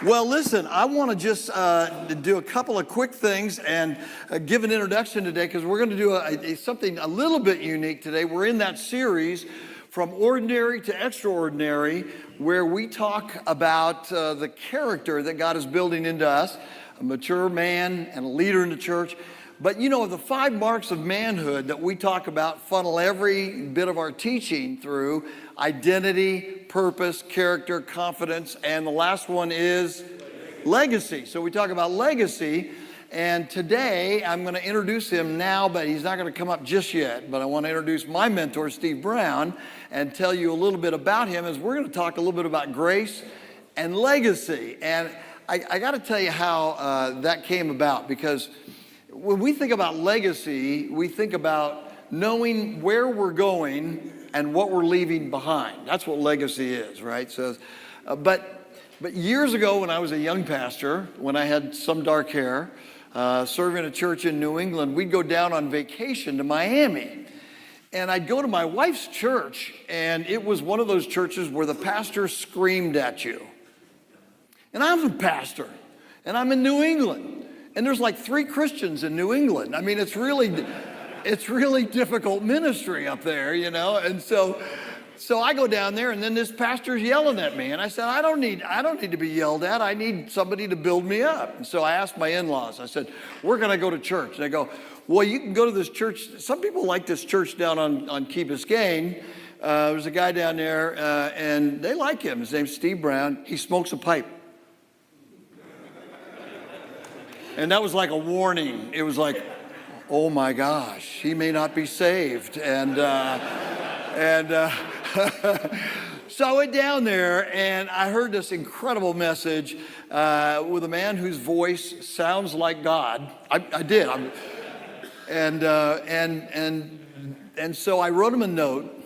Well, listen, I want to just do a couple of quick things and give an introduction today, because we're going to do something a little bit unique today. We're in that series, From Ordinary to Extraordinary, where we talk about the character that God is building into us, a mature man and a leader in the church. But you know, the 5 marks of manhood that we talk about funnel every bit of our teaching through: identity, purpose, character, confidence, and the last one is legacy. So we talk about legacy, and today I'm going to introduce him now, but he's not going to come up just yet. But I want to introduce my mentor, Steve Brown, and tell you a little bit about him, as we're going to talk a little bit about grace and legacy. And I got to tell you how that came about, because when we think about legacy, we think about knowing where we're going and what we're leaving behind. That's what legacy is, right? So, but years ago, when I was a young pastor, when I had some dark hair, serving a church in New England, we'd go down on vacation to Miami. And I'd go to my wife's church, and it was one of those churches where the pastor screamed at you. And I'm a pastor, and I'm in New England. And there's like 3 Christians in New England. I mean, it's really difficult ministry up there, you know. And so I go down there, and then this pastor's yelling at me, and I said, I don't need to be yelled at. I need somebody to build me up. And so I asked my in-laws. I said, we're going to go to church. And they go, well, you can go to this church. Some people like this church down on Key Biscayne. There's a guy down there, and they like him. His name's Steve Brown. He smokes a pipe. And that was like a warning. It was like, oh my gosh, he may not be saved. And so I went down there, and I heard this incredible message with a man whose voice sounds like God. I did. And so I wrote him a note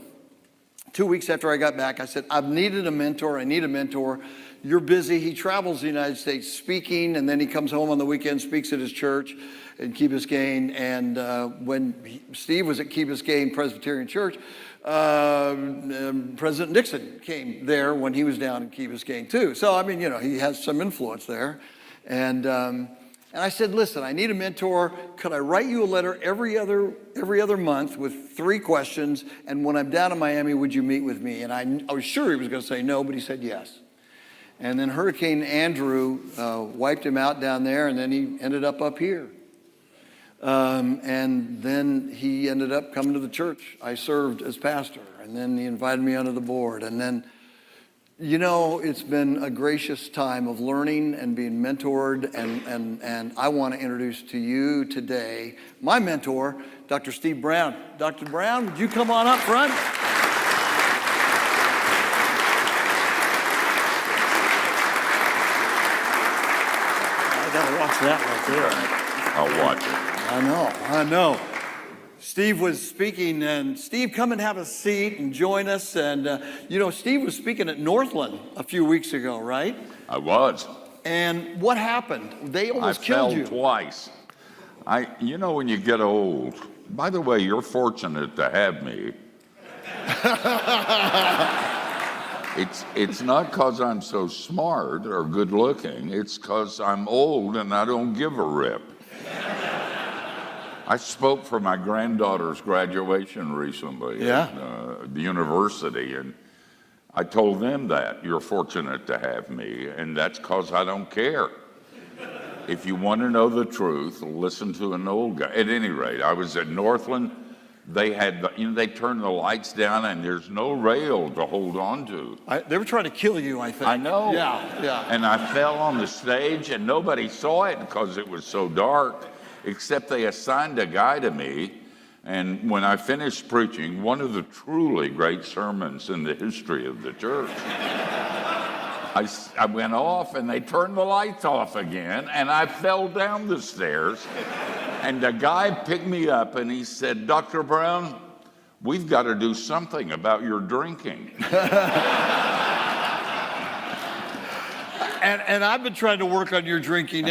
2 weeks after I got back. I said, I've needed a mentor. I need a mentor. You're busy. He travels the United States speaking, and then he comes home on the weekend, speaks at his church in Key Biscayne. And when Steve was at Key Biscayne Presbyterian Church, President Nixon came there when he was down in Key Biscayne too. So, I mean, you know, he has some influence there. And I said, listen, I need a mentor. Could I write you a letter every other month with 3 questions? And when I'm down in Miami, would you meet with me? And I was sure he was going to say no, but he said yes. And then Hurricane Andrew wiped him out down there, and then he ended up here. And then he ended up coming to the church I served as pastor, and then he invited me onto the board. And then, you know, it's been a gracious time of learning and being mentored, and I want to introduce to you today my mentor, Dr. Steve Brown. Dr. Brown, would you come on up front? Watch that right there. I'll watch it. I know. Steve was speaking, and Steve, come and have a seat and join us. And, you know, Steve was speaking at Northland a few weeks ago, right? I was. And what happened? They almost killed you. I fell twice. You know, when you get old, by the way, you're fortunate to have me. It's not because I'm so smart or good looking. It's because I'm old and I don't give a rip. I spoke for my granddaughter's graduation recently at the university, and I told them that you're fortunate to have me, and that's because I don't care. If you want to know the truth, listen to an old guy. At any rate, I was at Northland. They had, they turned the lights down, and there's no rail to hold on to. They were trying to kill you, I think. I know. Yeah. And I fell on the stage, and nobody saw it because it was so dark, except they assigned a guy to me. And when I finished preaching, one of the truly great sermons in the history of the church, I went off, and they turned the lights off again, and I fell down the stairs. And the guy picked me up, and he said, Dr. Brown, we've got to do something about your drinking. And I've been trying to work on your drinking.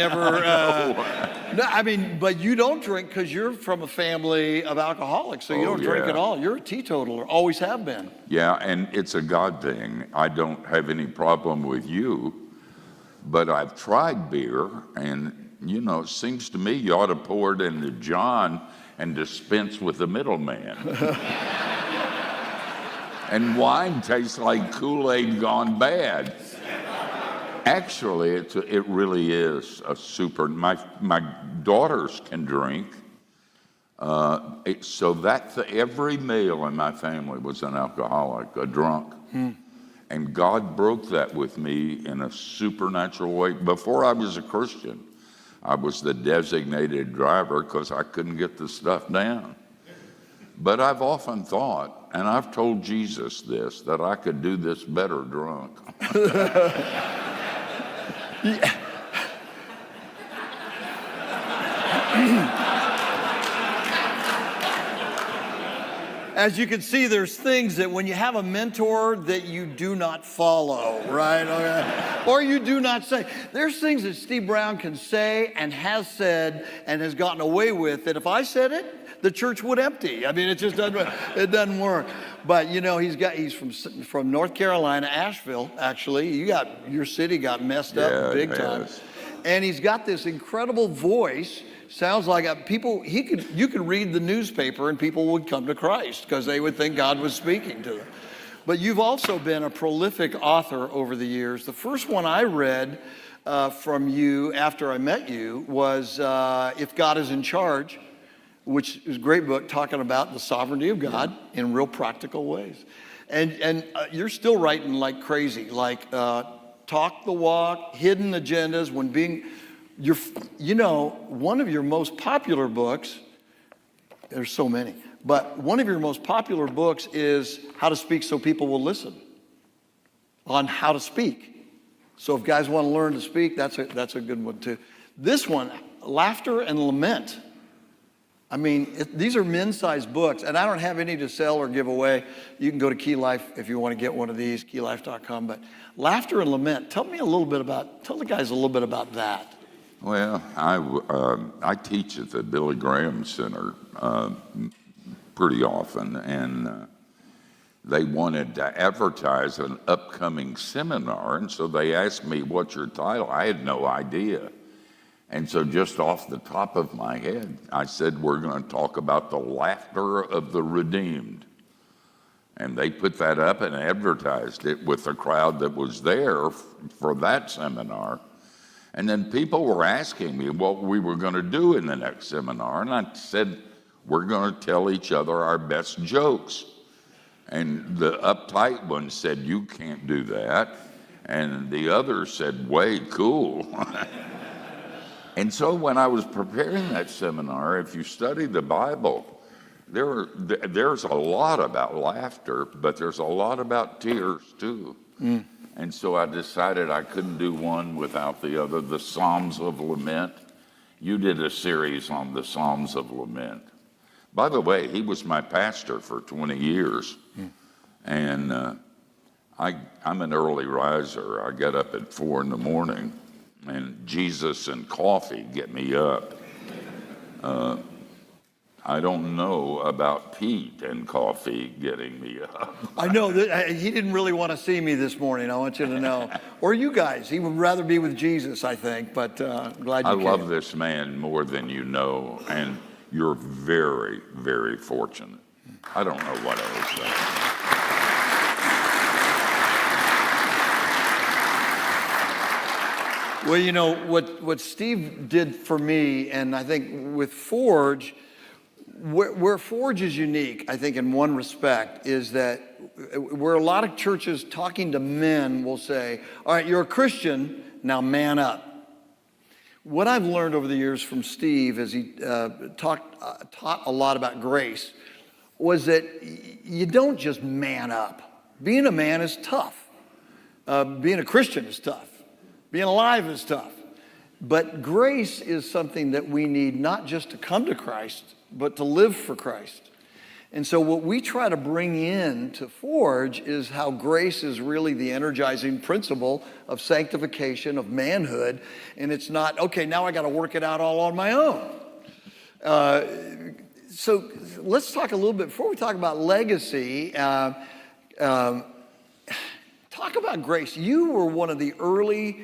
But you don't drink because you're from a family of alcoholics, so you don't drink at all. You're a teetotaler, always have been. Yeah, and it's a God thing. I don't have any problem with you. But I've tried beer, and it seems to me you ought to pour it into John and dispense with the middleman. And wine tastes like Kool-Aid gone bad. Actually, it really is a super. My daughters can drink, so that every male in my family was an alcoholic, a drunk. And God broke that with me in a supernatural way. Before I was a Christian, I was the designated driver because I couldn't get the stuff down. But I've often thought, and I've told Jesus this, that I could do this better drunk. As you can see, there's things that when you have a mentor that you do not follow, right? Or you do not say. There's things that Steve Brown can say and has said and has gotten away with that if I said it, the church would empty. I mean, it just doesn't work. But he's from North Carolina, Asheville, actually. Your city got messed up big time. And he's got this incredible voice. Sounds like you could read the newspaper and people would come to Christ because they would think God was speaking to them. But you've also been a prolific author over the years. The first one I read from you after I met you was If God is in Charge, which is a great book talking about the sovereignty of God in real practical ways. And you're still writing like crazy, like Talk the Walk, Hidden Agendas, one of your most popular books, there's so many, but one of your most popular books is How to Speak So People Will Listen, on how to speak. So if guys want to learn to speak, that's a good one too. This one, Laughter and Lament. I mean, these are men's-sized books, and I don't have any to sell or give away. You can go to Key Life if you want to get one of these, keylife.com. But Laughter and Lament, tell the guys a little bit about that. Well, I teach at the Billy Graham Center pretty often, and they wanted to advertise an upcoming seminar, and so they asked me, "What's your title?" I had no idea. And so just off the top of my head, I said, "We're going to talk about the laughter of the redeemed." And they put that up and advertised it with the crowd that was there for that seminar. And then people were asking me what we were going to do in the next seminar. And I said, "We're going to tell each other our best jokes." And the uptight one said, "You can't do that." And the other said, "Way cool." And so when I was preparing that seminar, if you study the Bible, there's a lot about laughter, but there's a lot about tears too. And so I decided I couldn't do one without the other, the Psalms of Lament. You did a series on the Psalms of Lament. By the way, he was my pastor for 20 years. And I'm an early riser. I get up at 4 a.m, and Jesus and coffee get me up. I don't know about Pete and coffee getting me up. I know that he didn't really want to see me this morning. I want you to know, or you guys. He would rather be with Jesus, I think. But glad you came. I love this man more than you know, and you're very, very fortunate. I don't know what I was saying. Well, what Steve did for me, and I think with Forge, where Forge is unique, I think in one respect, is that where a lot of churches talking to men will say, "All right, you're a Christian, now man up." What I've learned over the years from Steve as he taught a lot about grace was that you don't just man up. Being a man is tough. Being a Christian is tough. Being alive is tough. But grace is something that we need not just to come to Christ, but to live for Christ. And so what we try to bring in to Forge is how grace is really the energizing principle of sanctification, of manhood. And it's not, okay, now I got to work it out all on my own. So let's talk a little bit, before we talk about legacy, talk about grace. You were one of the early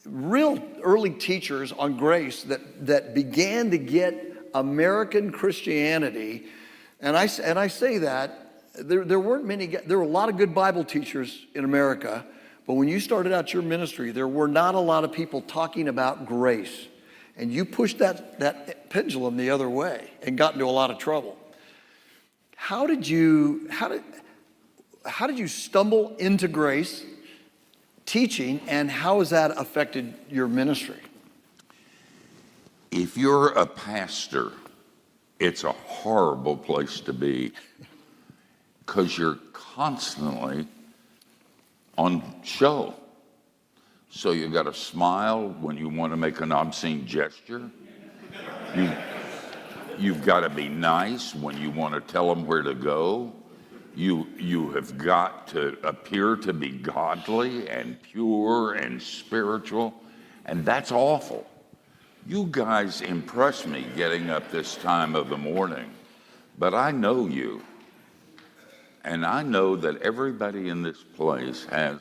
real early teachers on grace that began to get American Christianity, and I say that, there weren't many, there were a lot of good Bible teachers in America, but when you started out your ministry, there were not a lot of people talking about grace. And you pushed that pendulum the other way and got into a lot of trouble. How did you stumble into grace teaching, and how has that affected your ministry? If you're a pastor, it's a horrible place to be because you're constantly on show. So you got to smile when you want to make an obscene gesture. You've got to be nice when you want to tell them where to go. You have got to appear to be godly and pure and spiritual, and that's awful. You guys impress me getting up this time of the morning, but I know you, and I know that everybody in this place has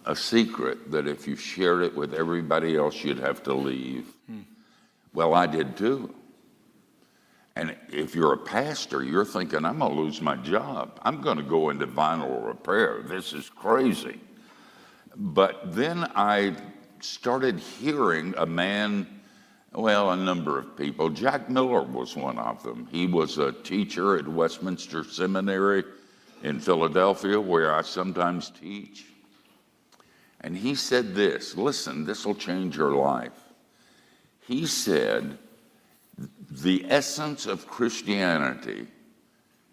a secret that if you shared it with everybody else, you'd have to leave. Well, I did too. And if you're a pastor, you're thinking, I'm going to lose my job. I'm going to go into vinyl repair. This is crazy. But then I started hearing a number of people. Jack Miller was one of them. He was a teacher at Westminster Seminary in Philadelphia, where I sometimes teach. And he said this, listen, this will change your life. He said, the essence of Christianity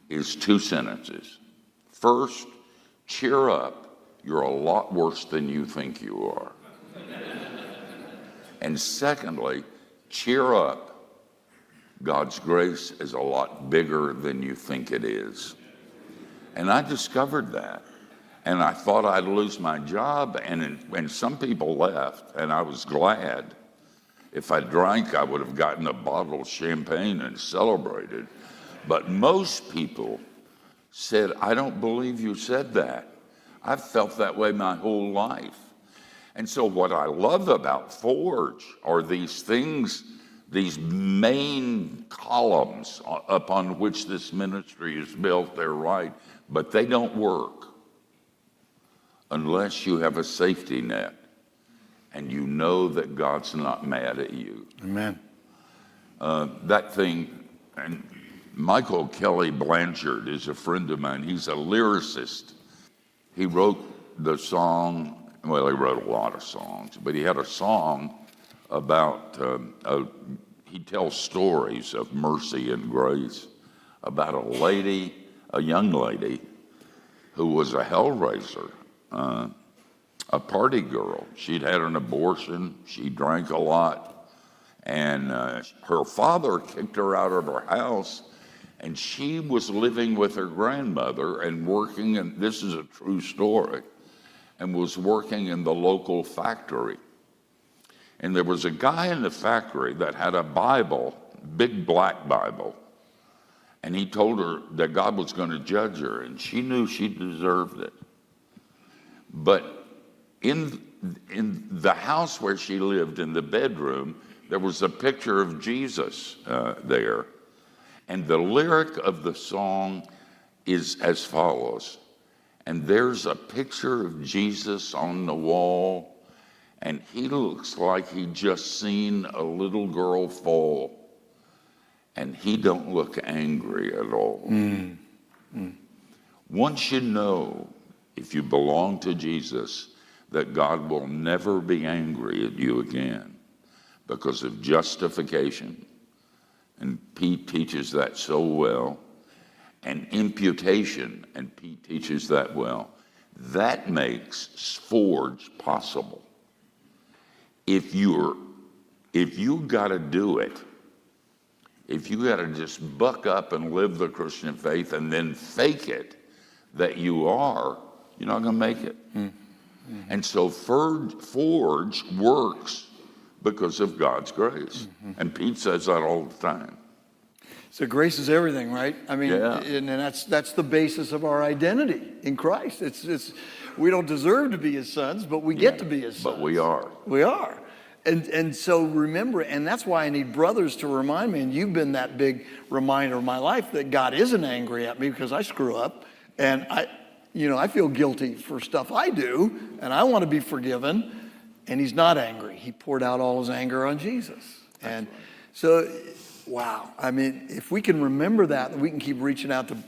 is two sentences. First, cheer up, you're a lot worse than you think you are. And secondly, cheer up, God's grace is a lot bigger than you think it is. And I discovered that. And I thought I'd lose my job, and some people left, and I was glad. If I drank, I would have gotten a bottle of champagne and celebrated. But most people said, I don't believe you said that. I've felt that way my whole life. And so what I love about Forge are these things, these main columns upon which this ministry is built. They're right, but they don't work unless you have a safety net and you know that God's not mad at you. Amen. That thing, and Michael Kelly Blanchard is a friend of mine. He's a lyricist. He wrote the song, well, he wrote a lot of songs, but he had a song about, he tells stories of mercy and grace about a young lady who was a hellraiser, a party girl. She'd had an abortion, she drank a lot, and her father kicked her out of her house, and she was living with her grandmother and working, and this is a true story, and was working in the local factory. And there was a guy in the factory that had a Bible, big black Bible, and he told her that God was going to judge her, and she knew she deserved it. But in the house where she lived, in the bedroom, there was a picture of Jesus there. And the lyric of the song is as follows. And there's a picture of Jesus on the wall, and he looks like he just seen a little girl fall, and he don't look angry at all. Once you know, if you belong to Jesus, that God will never be angry at you again because of justification. And Pete teaches that so well. And imputation, and Pete teaches that well. That makes Forge possible. If you got to do it, if you got to just buck up and live the Christian faith and then fake it that you are, you're not going to make it. And so Forge works because of God's grace. And Pete says that all the time. So grace is everything, right? I mean, Yeah. and that's the basis of our identity in Christ. It's We don't deserve to be his sons, but we get to be his sons. But we are. We are. And so remember, and that's why I need brothers to remind me, and you've been that big reminder of my life that God isn't angry at me because I screw up, and I feel guilty for stuff I do, and I want to be forgiven, and he's not angry. He poured out all his anger on Jesus. And so, wow. I mean, if we can remember that, we can keep reaching out to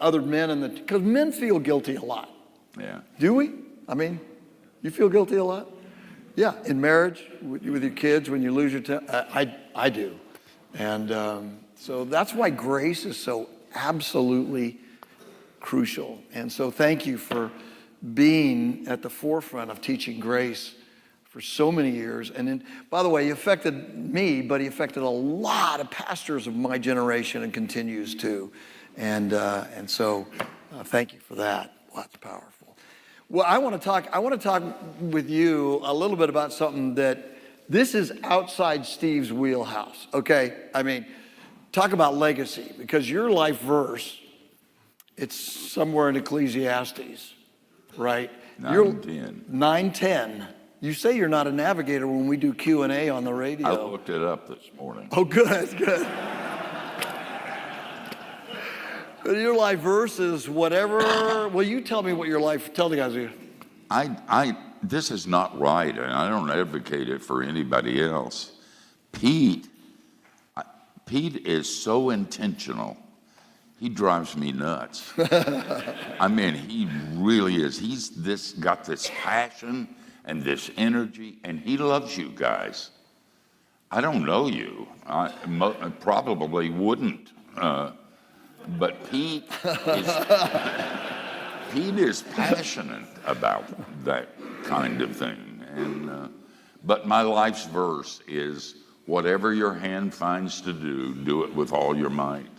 other men, because men feel guilty a lot. Yeah. Do we? I mean, you feel guilty a lot? Yeah, in marriage, with your kids, when you lose your temper, I do. And so that's why grace is so absolutely crucial. And so thank you for being at the forefront of teaching grace for so many years. And then, by the way, he affected me, but he affected a lot of pastors of my generation and continues to. And so thank you for that. Well, that's powerful. Well, I want to talk with you a little bit about something that this is outside Steve's wheelhouse, okay? I mean, talk about legacy, because your life verse, it's somewhere in Ecclesiastes, right? 9:10. 9:10. You say you're not a navigator when we do Q&A on the radio. I looked it up this morning. Oh, good. Your life verse is whatever. Well, you tell me what your life. Tell the guys here. This is not right, and I don't advocate it for anybody else. Pete is so intentional. He drives me nuts. I mean, he really is. He's got this passion and this energy, and he loves you guys. I don't know you. I probably wouldn't. But Pete is passionate about that kind of thing. And but my life's verse is, whatever your hand finds to do, do it with all your might.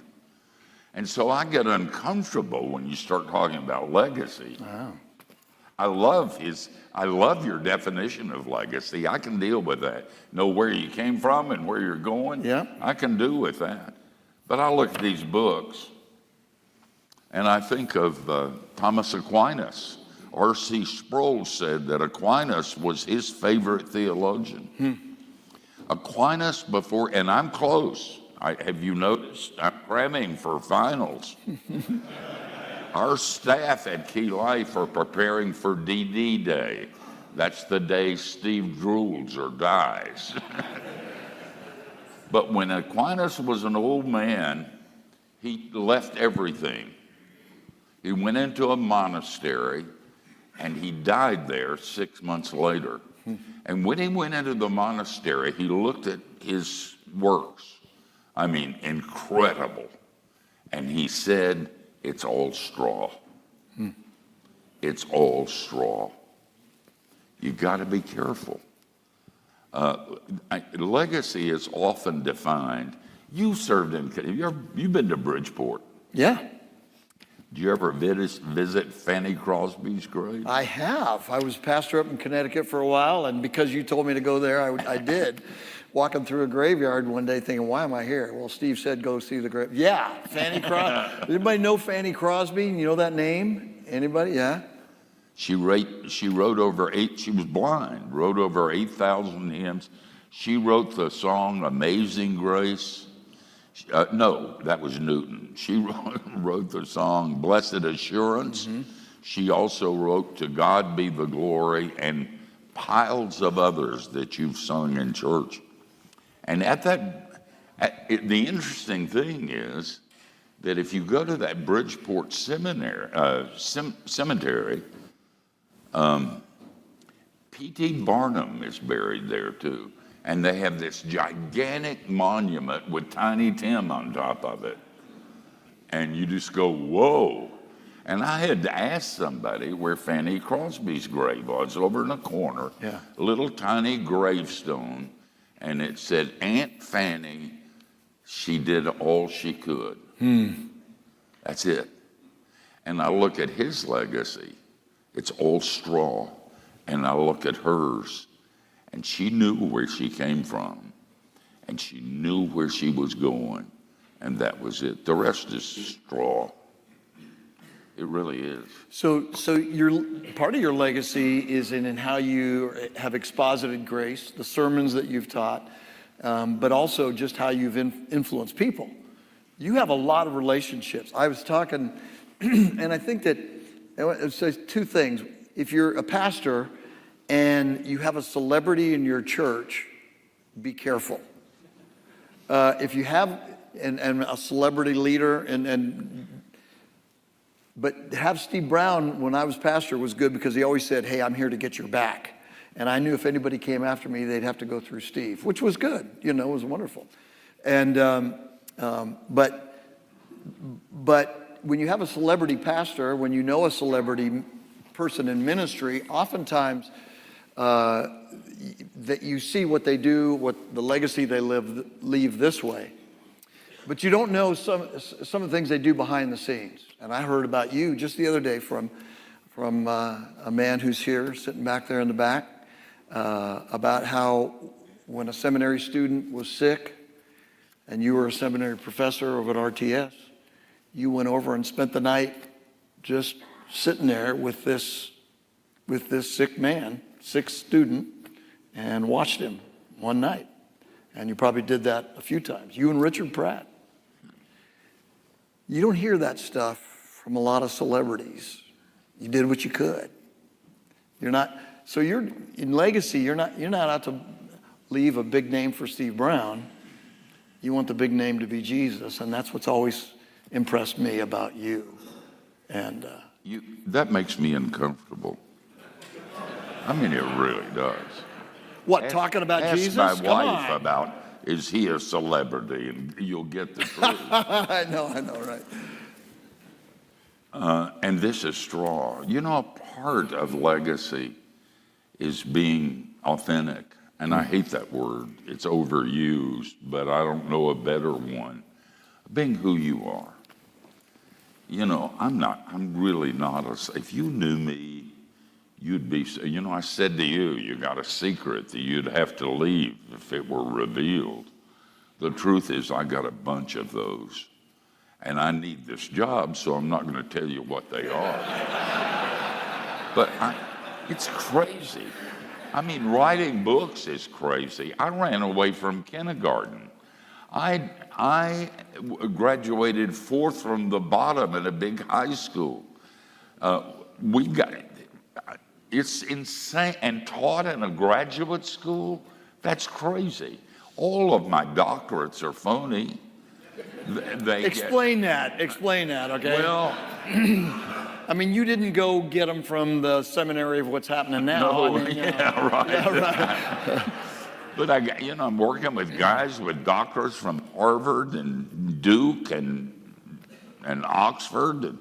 And so I get uncomfortable when you start talking about legacy. Wow. I love your definition of legacy. I can deal with that. Know where you came from and where you're going. Yeah. I can do with that. But I look at these books, and I think of Thomas Aquinas. R.C. Sproul said that Aquinas was his favorite theologian. Aquinas and I'm close. Have you noticed? I'm cramming for finals. Our staff at Key Life are preparing for DD Day. That's the day Steve drools or dies. But when Aquinas was an old man, he left everything. He went into a monastery, and he died there 6 months later. And when he went into the monastery, he looked at his works. I mean, incredible. And he said, it's all straw. It's all straw. You got to be careful. Legacy is often defined. You served you've been to Bridgeport. Yeah. Did you ever visit Fanny Crosby's grave? I have. I was pastor up in Connecticut for a while, and because you told me to go there, I did. Walking through a graveyard one day thinking, why am I here? Well, Steve said, go see the grave. Yeah, Fanny Crosby. Anybody know Fanny Crosby? You know that name? Anybody? Yeah. She wrote over she was blind, wrote over 8,000 hymns. She wrote the song Amazing Grace. No, that was Newton. She wrote the song Blessed Assurance. Mm-hmm. She also wrote To God Be the Glory and piles of others that you've sung in church. And the interesting thing is that if you go to that Bridgeport cemetery, P.T. Barnum is buried there too. And they have this gigantic monument with Tiny Tim on top of it. And you just go, whoa. And I had to ask somebody where Fanny Crosby's grave was, over in a corner, a little tiny gravestone. And it said, Aunt Fanny, she did all she could. That's it. And I look at his legacy, it's all straw. And I look at hers, and she knew where she came from, and she knew where she was going, and that was it. The rest is straw. It really is. So your part of your legacy is in how you have exposited grace, the sermons that you've taught, but also just how you've influenced people. You have a lot of relationships. I was talking, and I think that it says two things. If you're a pastor and you have a celebrity in your church, be careful. If you have and a celebrity leader, but have Steve Brown, when I was pastor, was good because he always said, hey, I'm here to get your back. And I knew if anybody came after me, they'd have to go through Steve, which was good. You know, it was wonderful. And but when you have a celebrity pastor, when you know a celebrity person in ministry, oftentimes that you see what they do, what the legacy they leave this way. But you don't know some of the things they do behind the scenes. And I heard about you just the other day from a man who's here, sitting back there in the back, about how when a seminary student was sick and you were a seminary professor over at RTS, you went over and spent the night just sitting there with this sick student, and watched him one night. And you probably did that a few times. You and Richard Pratt. You don't hear that stuff from a lot of celebrities. You did what you could. So you're in legacy, you're not out to leave a big name for Steve Brown. You want the big name to be Jesus, and that's what's always impressed me about you. And that makes me uncomfortable. I mean, it really does. What, talking about Jesus? Ask my wife about, is he a celebrity? And you'll get the truth. I know, right? And this is straw. You know, part of legacy is being authentic. And I hate that word. It's overused, but I don't know a better one. Being who you are. You know, I'm really not if you knew me, you'd be, you know, I said to you, you got a secret that you'd have to leave if it were revealed. The truth is, I got a bunch of those. And I need this job, so I'm not going to tell you what they are. But it's crazy. I mean, writing books is crazy. I ran away from kindergarten. I graduated fourth from the bottom at a big high school. It's insane, and taught in a graduate school. That's crazy. All of my doctorates are phony. Explain that, okay? Well, I mean, you didn't go get them from the seminary of what's happening now. No, I mean, yeah, right. Yeah, right. But I'm working with guys with doctorates from Harvard and Duke and Oxford,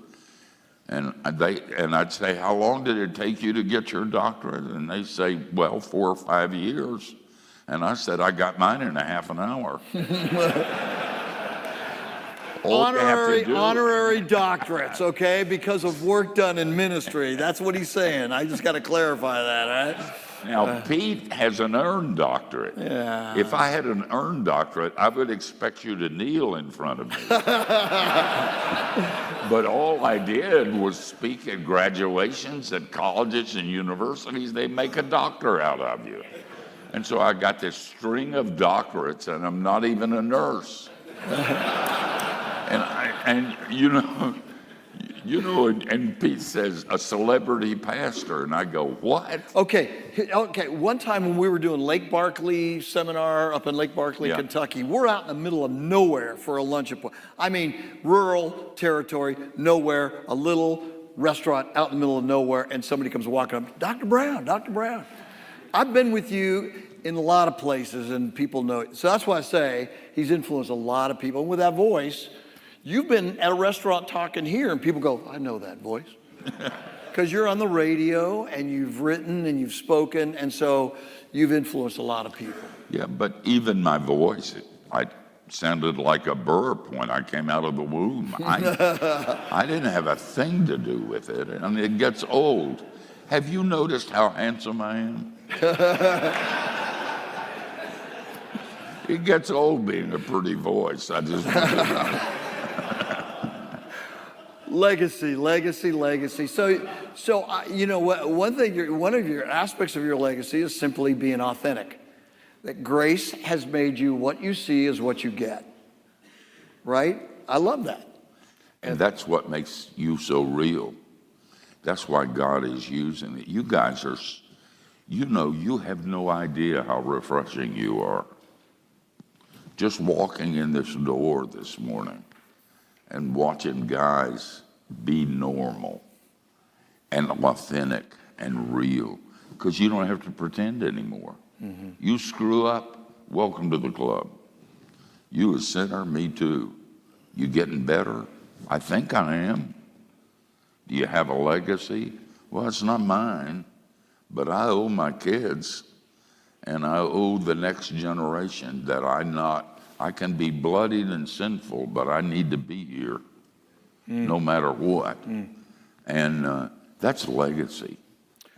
and I'd say, how long did it take you to get your doctorate? And they say, well, 4 or 5 years. And I said, I got mine in a half an hour. Honorary doctorates, okay, because of work done in ministry. That's what he's saying. I just got to clarify that, right? Now, Pete has an earned doctorate. Yeah. If I had an earned doctorate, I would expect you to kneel in front of me. But all I did was speak at graduations at colleges and universities. They make a doctor out of you. And so I got this string of doctorates, and I'm not even a nurse. And Pete says, a celebrity pastor, and I go, what? Okay. One time when we were doing Lake Barkley seminar up in Lake Barkley, Kentucky, we're out in the middle of nowhere for a lunch. I mean, rural territory, nowhere, a little restaurant out in the middle of nowhere, and somebody comes walking up, Dr. Brown. I've been with you in a lot of places, and people know it. So that's why I say he's influenced a lot of people. And with that voice, you've been at a restaurant talking here, and people go, I know that voice. Because you're on the radio, and you've written, and you've spoken, and so you've influenced a lot of people. Yeah, but even my voice, I sounded like a burp when I came out of the womb. I didn't have a thing to do with it, and it gets old. Have you noticed how handsome I am? It gets old being a pretty voice. I just want to know. Legacy. So you know what? One of your aspects of your legacy is simply being authentic. That grace has made you what you see is what you get. Right? I love that. And that's what makes you so real. That's why God is using it. You guys are, you have no idea how refreshing you are. Just walking in this door this morning and watching guys be normal and authentic and real, because you don't have to pretend anymore. Mm-hmm. You screw up, welcome to the club. You a sinner, me too. You getting better? I think I am. Do you have a legacy? Well, it's not mine, but I owe my kids, and I owe the next generation that I can be bloodied and sinful, but I need to be here no matter what. And that's legacy,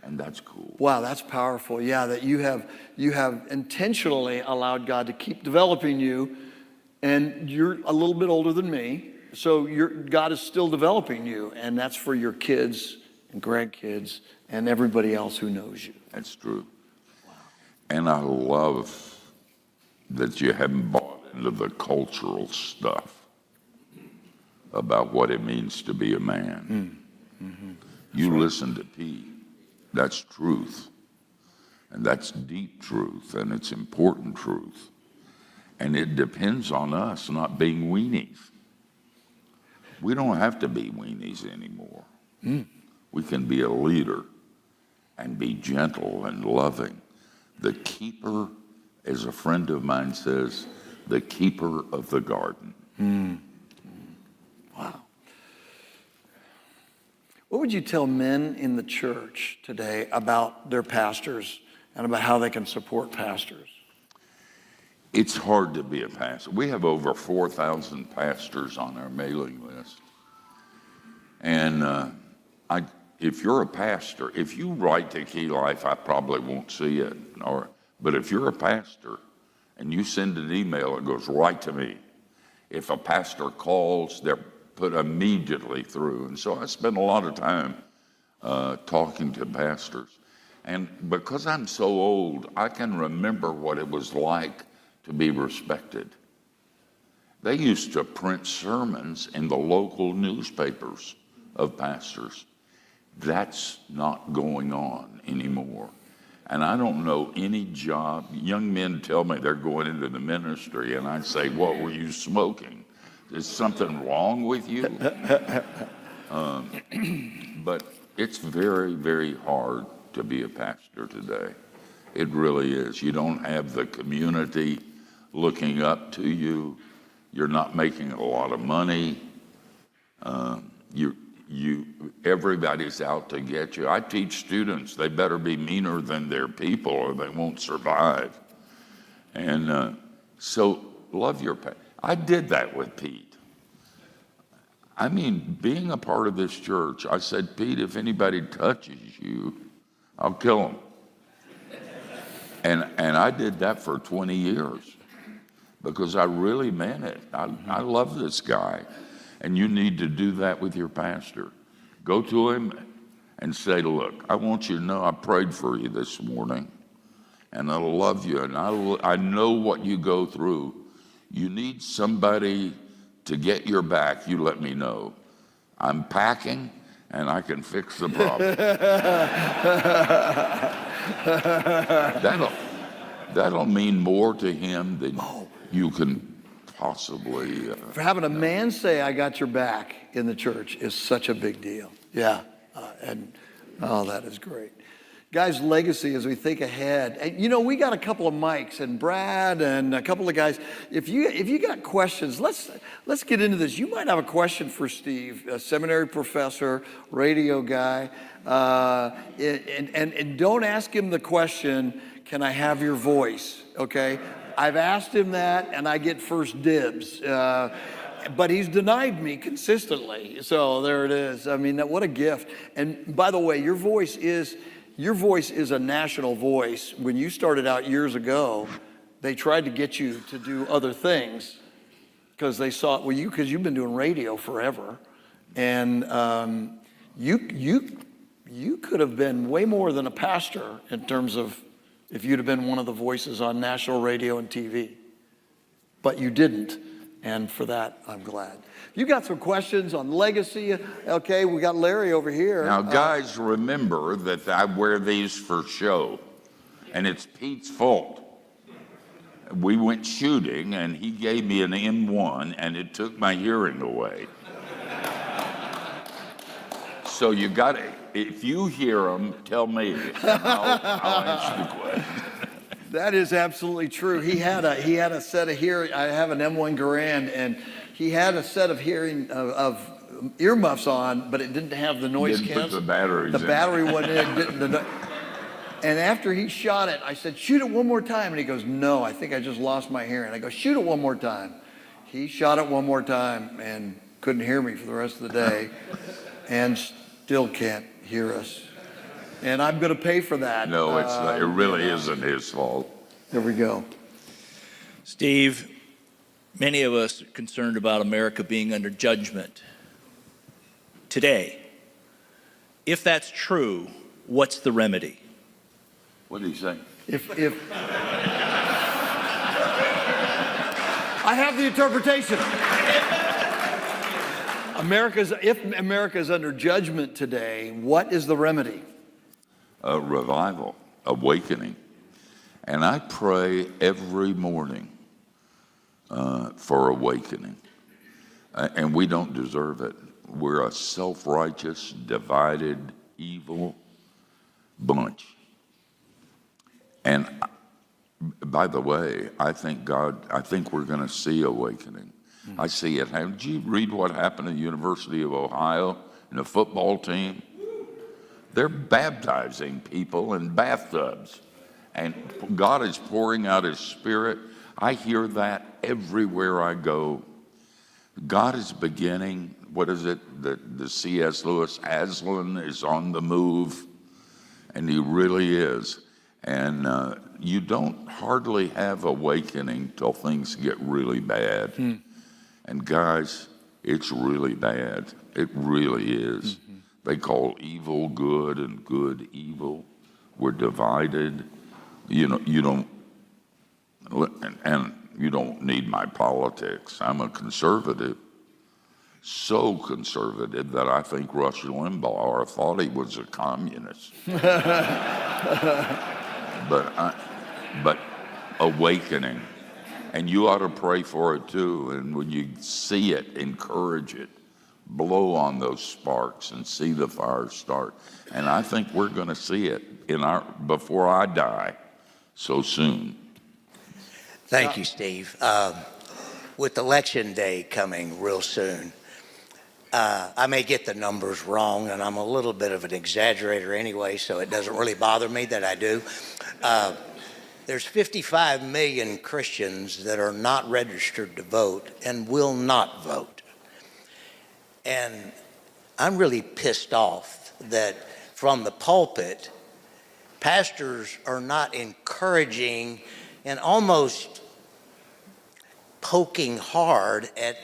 and that's cool. Wow, that's powerful. Yeah, that you have intentionally allowed God to keep developing you, and you're a little bit older than me, so God is still developing you, and that's for your kids and grandkids and everybody else who knows you. That's true. Wow. And I love that you haven't bought into the cultural stuff about what it means to be a man. Mm-hmm. You listen to Pete. That's truth. And that's deep truth, and it's important truth. And it depends on us not being weenies. We don't have to be weenies anymore. We can be a leader and be gentle and loving. The keeper, as a friend of mine says, the keeper of the garden. Wow. What would you tell men in the church today about their pastors and about how they can support pastors? It's hard to be a pastor. We have over 4,000 pastors on our mailing list. And if you're a pastor, if you write to Key Life, I probably won't see it. But if you're a pastor and you send an email, it goes right to me. If a pastor calls, they're put immediately through. And so I spend a lot of time talking to pastors. And because I'm so old, I can remember what it was like to be respected. They used to print sermons in the local newspapers of pastors. That's not going on anymore. And I don't know any job. Young men tell me they're going into the ministry, and I say, what were you smoking? Is something wrong with you? But it's very, very hard to be a pastor today. It really is. You don't have the community looking up to you. You're not making a lot of money. Everybody's out to get you. I teach students they better be meaner than their people or they won't survive. And so love your pastor. I did that with Pete. I mean, being a part of this church, I said, Pete, if anybody touches you, I'll kill him. And I did that for 20 years because I really meant it. I love this guy. And you need to do that with your pastor. Go to him and say, look, I want you to know I prayed for you this morning, and I love you, and I know what you go through. You need somebody to get your back, you let me know. I'm packing, and I can fix the problem. That'll mean more to him than you can possibly. For having a man say, I got your back in the church is such a big deal. Yeah. That is great. Guys, legacy as we think ahead. And, we got a couple of mics, and Brad and a couple of guys. If you got questions, let's get into this. You might have a question for Steve, a seminary professor, radio guy. And don't ask him the question, can I have your voice? Okay? I've asked him that, and I get first dibs. But he's denied me consistently. So there it is. I mean, what a gift. And by the way, your voice is a national voice. When you started out years ago, they tried to get you to do other things because they saw, because you've been doing radio forever. And you could have been way more than a pastor in terms of if you'd have been one of the voices on national radio and TV. But you didn't. And for that, I'm glad. You got some questions on legacy. Okay, we got Larry over here. Now, guys, remember that I wear these for show, and it's Pete's fault. We went shooting, and he gave me an M1, and it took my hearing away. So you got to, if you hear them, tell me. I'll answer the question. That is absolutely true. He had a set of hearing. I have an M1 Garand, and he had a set of hearing of earmuffs on, but it didn't have the noise Didn't cancel. put the batteries in. The battery wasn't in. And after he shot it, I said, "Shoot it one more time." And he goes, "No, I think I just lost my hearing." I go, "Shoot it one more time." He shot it one more time and couldn't hear me for the rest of the day, and still can't hear us. And I'm going to pay for that. No, it really isn't his fault. There we go. Steve, many of us are concerned about America being under judgment today. If that's true, what's the remedy? What did he say? If I have the interpretation. If America's under judgment today, what is the remedy? A revival, awakening. And I pray every morning for awakening. And we don't deserve it. We're a self-righteous, divided, evil bunch. And by the way, I think we're going to see awakening. I see it. Did you read what happened at the University of Ohio in the football team? They're baptizing people in bathtubs, and God is pouring out His Spirit. I hear that everywhere I go. God is beginning, what is it, the C.S. Lewis, Aslan is on the move, and he really is. And you don't hardly have awakening till things get really bad. And guys, it's really bad. It really is. They call evil good and good evil. We're divided. You don't need my politics. I'm a conservative. So conservative that I think Rush Limbaugh thought he was a communist. But awakening. And you ought to pray for it too. And when you see it, encourage it. Blow on those sparks and see the fire start. And I think we're going to see it before I die so soon. Thank you, Steve. With Election Day coming real soon, I may get the numbers wrong, and I'm a little bit of an exaggerator anyway, so it doesn't really bother me that I do. There's 55 million Christians that are not registered to vote and will not vote. And I'm really pissed off that from the pulpit, pastors are not encouraging and almost poking hard at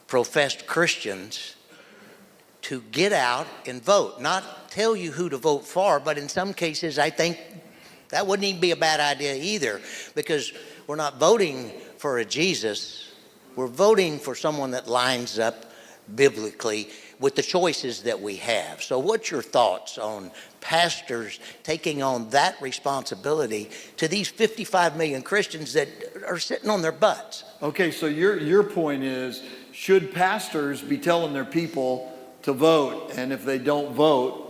professed Christians to get out and vote. Not tell you who to vote for, but in some cases I think that wouldn't even be a bad idea either, because we're not voting for a Jesus, we're voting for someone that lines up biblically with the choices that we have. So what's your thoughts on pastors taking on that responsibility to these 55 million Christians that are sitting on their butts? Okay, so your point is, should pastors be telling their people to vote, and if they don't vote,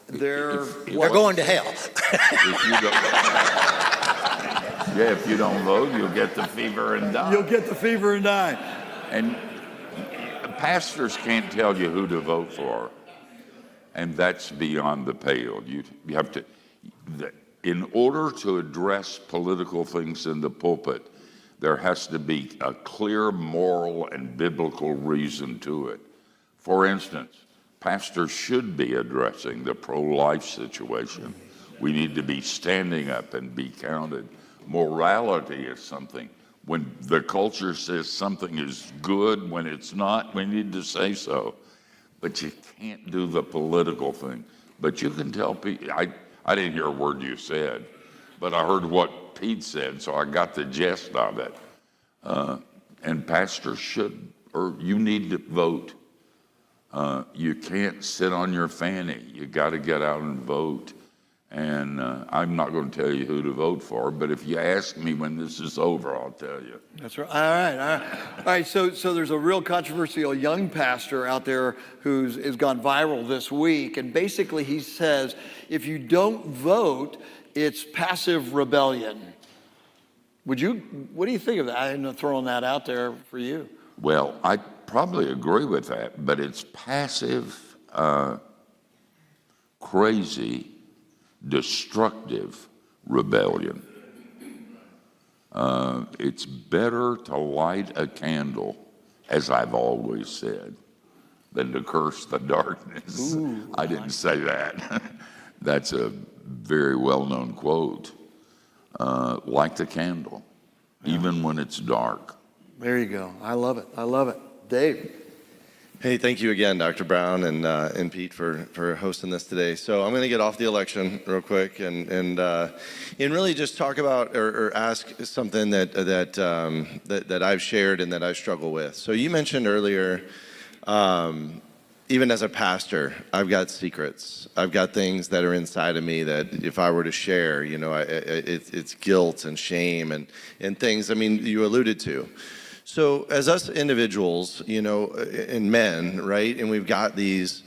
they're going to hell. If you don't vote, you'll get the fever and die. You'll get the fever and die. And pastors can't tell you who to vote for, and that's beyond the pale. You have to, in order to address political things in the pulpit, there has to be a clear moral and biblical reason to it. For instance, pastors should be addressing the pro-life situation. We need to be standing up and be counted. Morality is something. When the culture says something is good when it's not, we need to say so. but you can't do the political thing. But you can tell people, I didn't hear a word you said, but I heard what Pete said, so I got the gist of it. And pastors should, or you need to vote. You can't sit on your fanny. You got to get out and vote. And I'm not going to tell you who to vote for, but if you ask me when this is over, I'll tell you. That's right. All right. So there's a real controversial young pastor out there has gone viral this week, and basically he says, if you don't vote, it's passive rebellion. What do you think of that? I'm throwing that out there for you. Well, I probably agree with that, but it's passive, crazy, destructive rebellion. It's better to light a candle, as I've always said, than to curse the darkness. Ooh, I didn't say that. That's a very well-known quote. Light the candle, even when it's dark. There you go. I love it. I love it. Dave. Hey, thank you again, Dr. Brown and Pete for hosting this today. So I'm going to get off the election real quick and really just talk about or ask something that I've shared and that I struggle with. So you mentioned earlier, even as a pastor, I've got secrets. I've got things that are inside of me that if I were to share, it's guilt and shame and things. I mean, you alluded to. So as us individuals, and men, right, and we've got these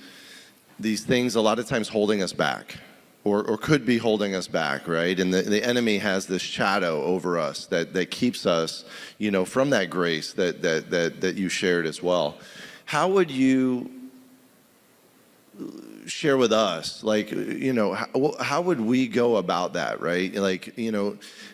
things a lot of times holding us back or could be holding us back, right? And the enemy has this shadow over us that keeps us, from that grace that you shared as well. How would you share with us, how would we go about that, right?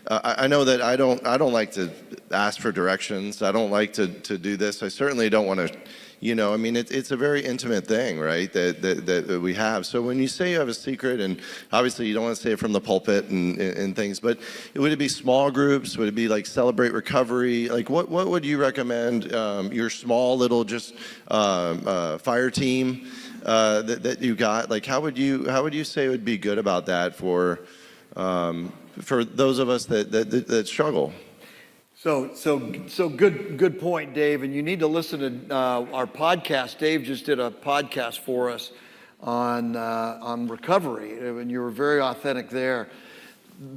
I know that I don't like to ask for directions. I don't like to do this. I certainly don't want to, it's a very intimate thing, right? That we have. So when you say you have a secret, and obviously you don't want to say it from the pulpit and things, but would it be small groups? Would it be like Celebrate Recovery? Like what would you recommend? Your small little just fire team that you got? Like how would you say it would be good about that for those of us that struggle? So good point, Dave. And you need to listen to our podcast. Dave just did a podcast for us on recovery, and you were very authentic there.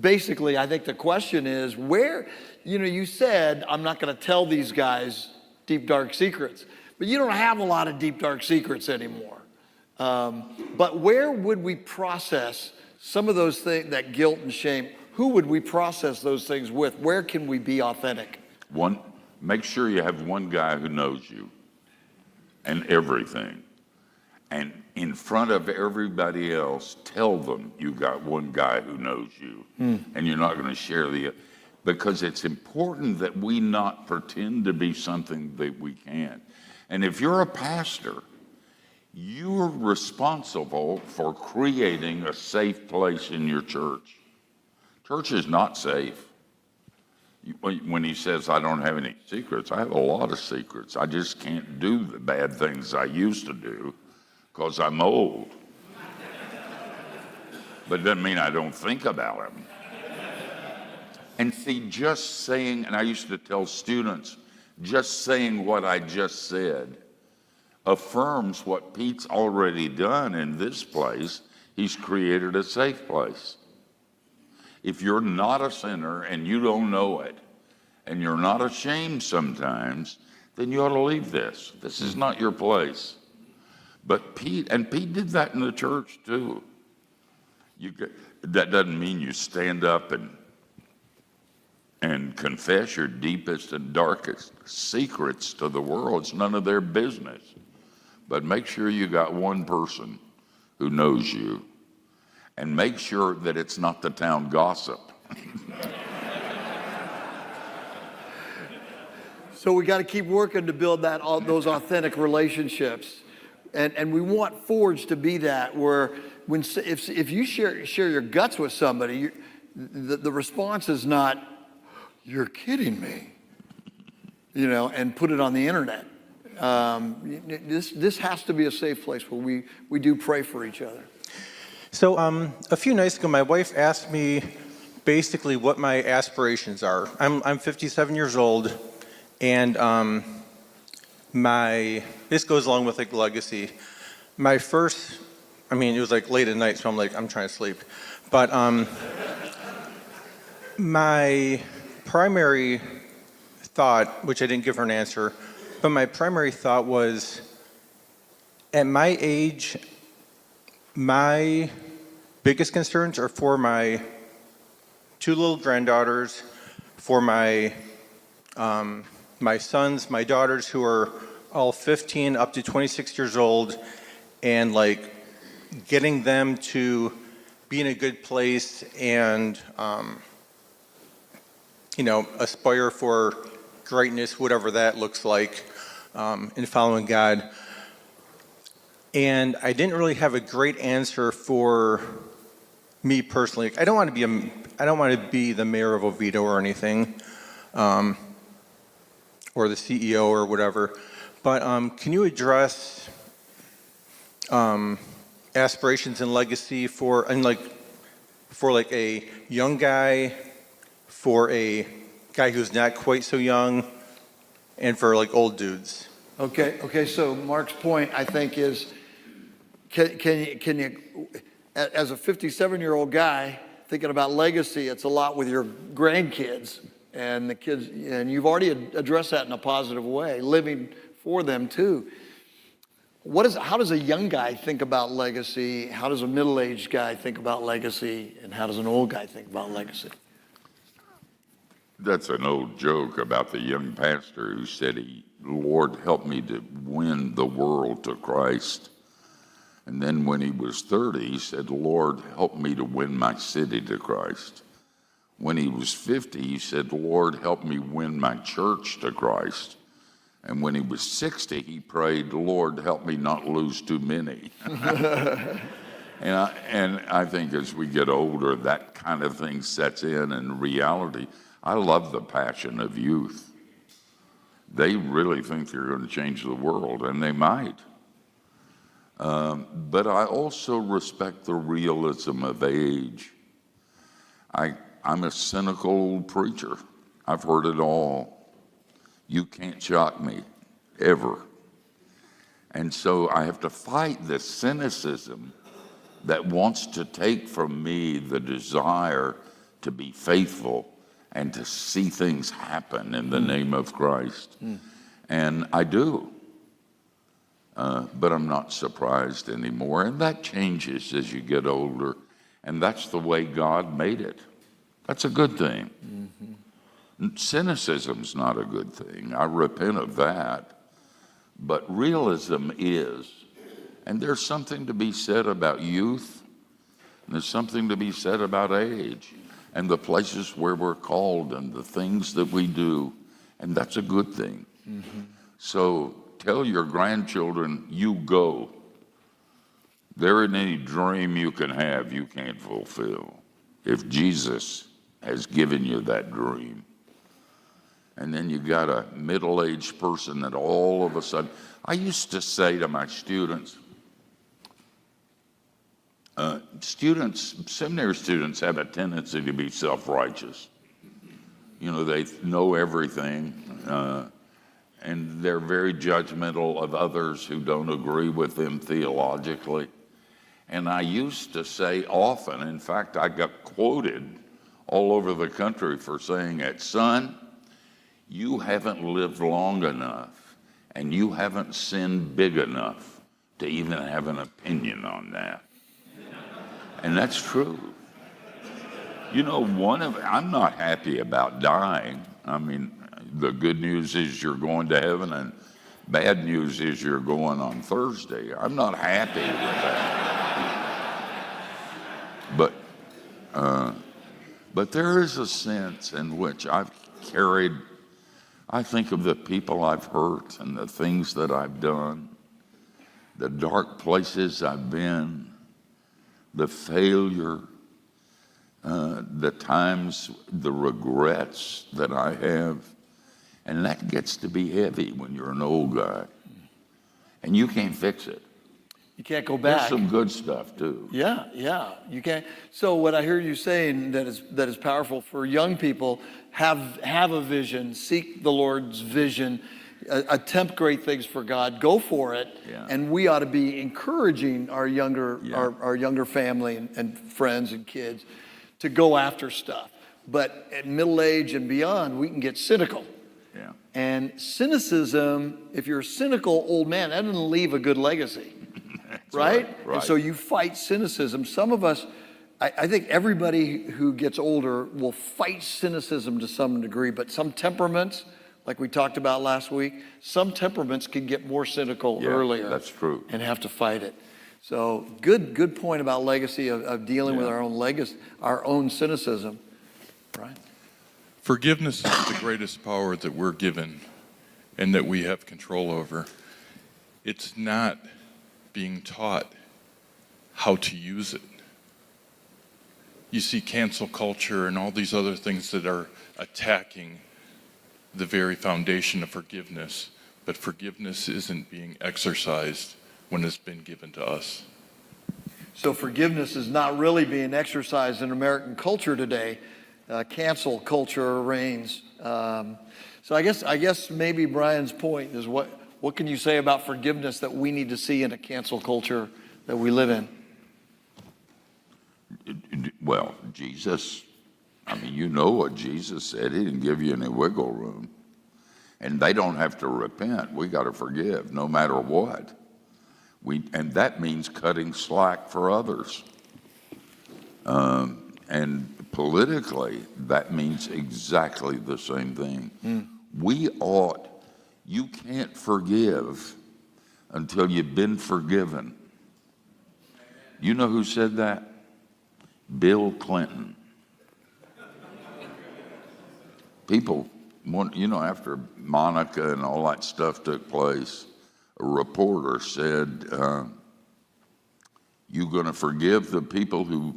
Basically, I think the question is where, you said, I'm not going to tell these guys deep, dark secrets, but you don't have a lot of deep, dark secrets anymore. But where would we process some of those things, that guilt and shame? Who would we process those things with? Where can we be authentic? Make sure you have one guy who knows you and everything. And in front of everybody else, tell them you got one guy who knows you. And you're not going to share because it's important that we not pretend to be something that we can't. And if you're a pastor, you're responsible for creating a safe place in your church. Church is not safe. When he says, I don't have any secrets, I have a lot of secrets. I just can't do the bad things I used to do because I'm old. But it doesn't mean I don't think about them. And see, just saying, and I used to tell students, just saying what I just said affirms what Pete's already done in this place. He's created a safe place. If you're not a sinner and you don't know it, and you're not ashamed sometimes, then you ought to leave this. This is not your place. But Pete did that in the church too. That doesn't mean you stand up and confess your deepest and darkest secrets to the world. It's none of their business. But make sure you got one person who knows you. And make sure that it's not the town gossip. So we got to keep working to build those authentic relationships. And we want Forge to be that, where if you share your guts with somebody, the response is not, you're kidding me, and put it on the internet. This has to be a safe place where we do pray for each other. So a few nights ago, my wife asked me basically what my aspirations are. I'm 57 years old, and this goes along with like legacy. My first, it was like late at night, so I'm trying to sleep. But my primary thought, which I didn't give her an answer, but my primary thought was, at my age, my biggest concerns are for my 2 little granddaughters, for my sons, my daughters, who are all 15 up to 26 years old, and like getting them to be in a good place and aspire for greatness, whatever that looks like, in following God. And I didn't really have a great answer for me personally. I don't want to be the mayor of Oviedo or anything, or the CEO or whatever. But can you address aspirations and legacy for a young guy, for a guy who's not quite so young, and for like old dudes? Okay. So Mark's point, I think, is can you, as a 57-year-old guy thinking about legacy, it's a lot with your grandkids and the kids, and you've already addressed that in a positive way, living for them too. How does a young guy think about legacy? How does a middle-aged guy think about legacy? And how does an old guy think about legacy? That's an old joke about the young pastor who said, Lord, help me to win the world to Christ. And then when he was 30, he said, Lord, help me to win my city to Christ. When he was 50, he said, Lord, help me win my church to Christ. And when he was 60, he prayed, Lord, help me not lose too many. And I think as we get older, that kind of thing sets in. And reality, I love the passion of youth. They really think they're going to change the world, and they might. But I also respect the realism of age. I'm a cynical old preacher. I've heard it all. You can't shock me, ever. And so I have to fight the cynicism that wants to take from me the desire to be faithful and to see things happen in the name of Christ. And I do. But I'm not surprised anymore. And that changes as you get older. And that's the way God made it. That's a good thing. Cynicism's not a good thing. I repent of that. But realism is. And there's something to be said about youth. And there's something to be said about age. And the places where we're called and the things that we do. And that's a good thing. So tell your grandchildren, you go. There isn't any dream you can have you can't fulfill if Jesus has given you that dream. And then you got a middle-aged person that all of a sudden, I used to say to my students, seminary students have a tendency to be self-righteous. They know everything, and they're very judgmental of others who don't agree with them theologically. And I used to say often, in fact, I got quoted all over the country for saying it, son, you haven't lived long enough and you haven't sinned big enough to even have an opinion on that. And that's true. I'm not happy about dying. The good news is you're going to heaven, and bad news is you're going on Thursday. I'm not happy with that. But there is a sense in which I think of the people I've hurt and the things that I've done, the dark places I've been, the failure, the times, the regrets that I have. And that gets to be heavy when you're an old guy. And you can't fix it. You can't go There's back. some good stuff too. Yeah, you can't. So what I hear you saying that is powerful for young people, have a vision, seek the Lord's vision, attempt great things for God, go for it, Yeah. and we ought to be encouraging our younger Yeah. our younger family and friends and kids to go after stuff. But at middle age and beyond, we can get cynical. Yeah. And cynicism, if you're a cynical old man, that doesn't leave a good legacy. Right? And so you fight cynicism. Some of us, I think everybody who gets older will fight cynicism to some degree, but some temperaments, like we talked about last week, some temperaments can get more cynical Yeah, earlier. that's true. And have to fight it. So good point about legacy of dealing with Yeah. our own legacy, our own cynicism. Right? Forgiveness is the greatest power that we're given and that we have control over. It's not being taught how to use it. You see cancel culture and all these other things that are attacking the very foundation of forgiveness, but forgiveness isn't being exercised when it's been given to us. So forgiveness is not really being exercised in American culture today. Cancel culture reigns. So I guess maybe Brian's point is what can you say about forgiveness that we need to see in a cancel culture that we live in? Well, Jesus, I mean, you know what Jesus said. He didn't give you any wiggle room. And they don't have to repent. We got to forgive no matter what. And that means cutting slack for others. And politically, that means exactly the same thing. You can't forgive until you've been forgiven. You know who said that? Bill Clinton. People, after Monica and all that stuff took place, a reporter said, you going to forgive the people who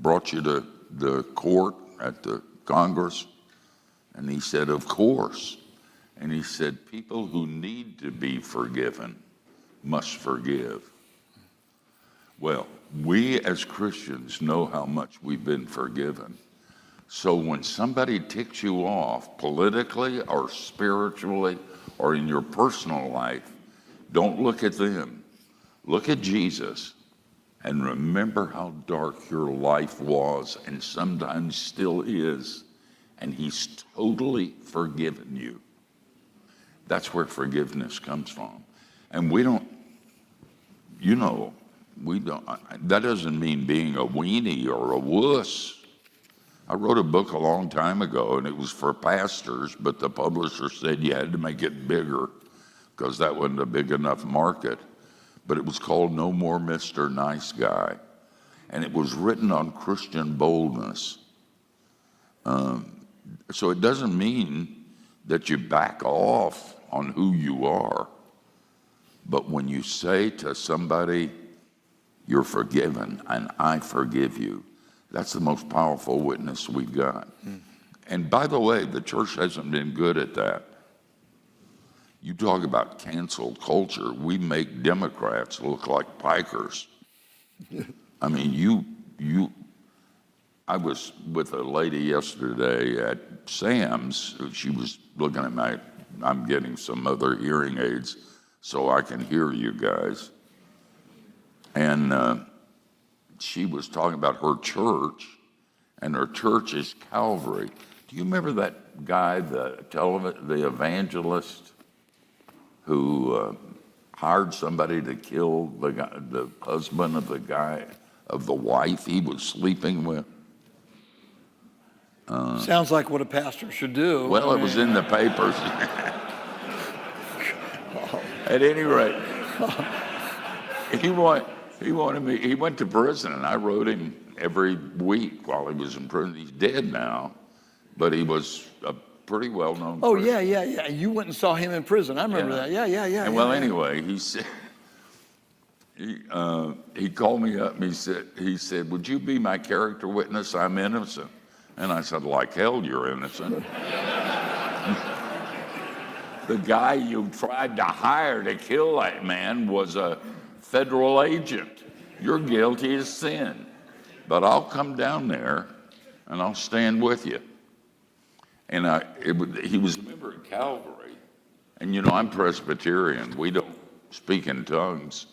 brought you to the court at the Congress? And he said, of course. And he said, people who need to be forgiven must forgive. Well, we as Christians know how much we've been forgiven. So when somebody ticks you off politically or spiritually or in your personal life, don't look at them. Look at Jesus and remember how dark your life was and sometimes still is, and he's totally forgiven you. That's where forgiveness comes from. And that doesn't mean being a weenie or a wuss. I wrote a book a long time ago, and it was for pastors, but the publisher said you had to make it bigger because that wasn't a big enough market. But it was called No More Mr. Nice Guy, and it was written on Christian boldness. So it doesn't mean that you back off on who you are, but when you say to somebody, you're forgiven and I forgive you, that's the most powerful witness we've got. And by the way, the church hasn't been good at that. You talk about cancel culture, we make Democrats look like pikers. I mean, I was with a lady yesterday at Sam's. She was looking at I'm getting some other hearing aids so I can hear you guys. And she was talking about her church, and her church is Calvary. Do you remember that guy, the evangelist, who hired somebody to kill the husband of the wife he was sleeping with? Sounds like what a pastor should do. Well, it was in the papers. At any rate, he went to prison, and I wrote him every week while he was in prison. He's dead now, but he was a pretty well-known person. Yeah. You went and saw him in prison. I remember that. Yeah. Anyway, he said, he called me up and he said, would you be my character witness? I'm innocent. And I said, like hell you're innocent. The guy you tried to hire to kill that man was a federal agent. You're guilty as sin. But I'll come down there and I'll stand with you. And he was a member of Calvary. And you know, I'm Presbyterian. We don't speak in tongues,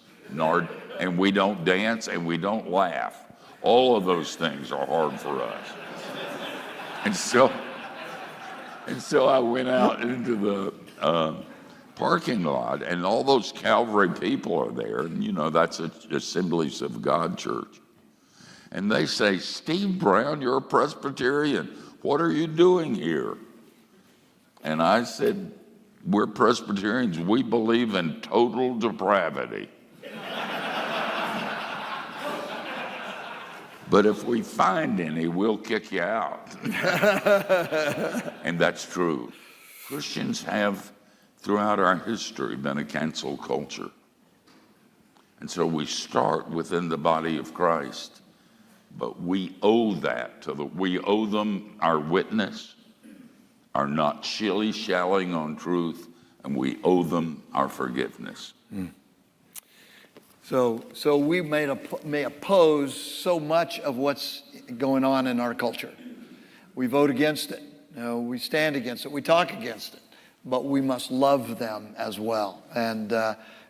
and we don't dance, and we don't laugh. All of those things are hard for us. And so I went out into the parking lot, and all those Calvary people are there. And you know, that's Assemblies of God Church. And they say, Steve Brown, you're a Presbyterian. What are you doing here? And I said, we're Presbyterians. We believe in total depravity. But if we find any, we'll kick you out. And that's true. Christians have, throughout our history, been a cancel culture. And so we start within the body of Christ. But we owe that we owe them our witness, our not shilly-shallying on truth, and we owe them our forgiveness. So we may oppose so much of what's going on in our culture. We vote against it. We stand against it. We talk against it. But we must love them as well. And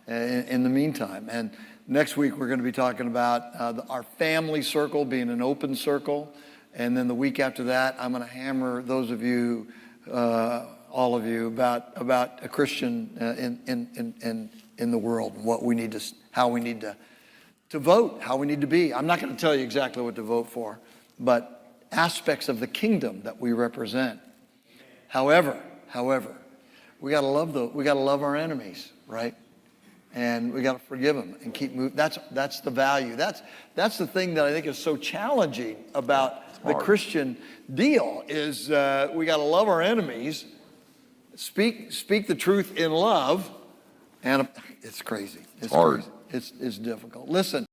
in the meantime, and next week we're going to be talking about our family circle being an open circle. And then the week after that, I'm going to hammer those of you, all of you, about a Christian in the world and what we need to, how we need to vote, how we need to be. I'm not going to tell you exactly what to vote for, but aspects of the kingdom that we represent. However, we got to love our enemies, right? And we got to forgive them and keep moving. That's the value. That's the thing that I think is so challenging about the Christian deal is we got to love our enemies, speak the truth in love, and it's crazy. It's hard. crazy. It's difficult. Listen.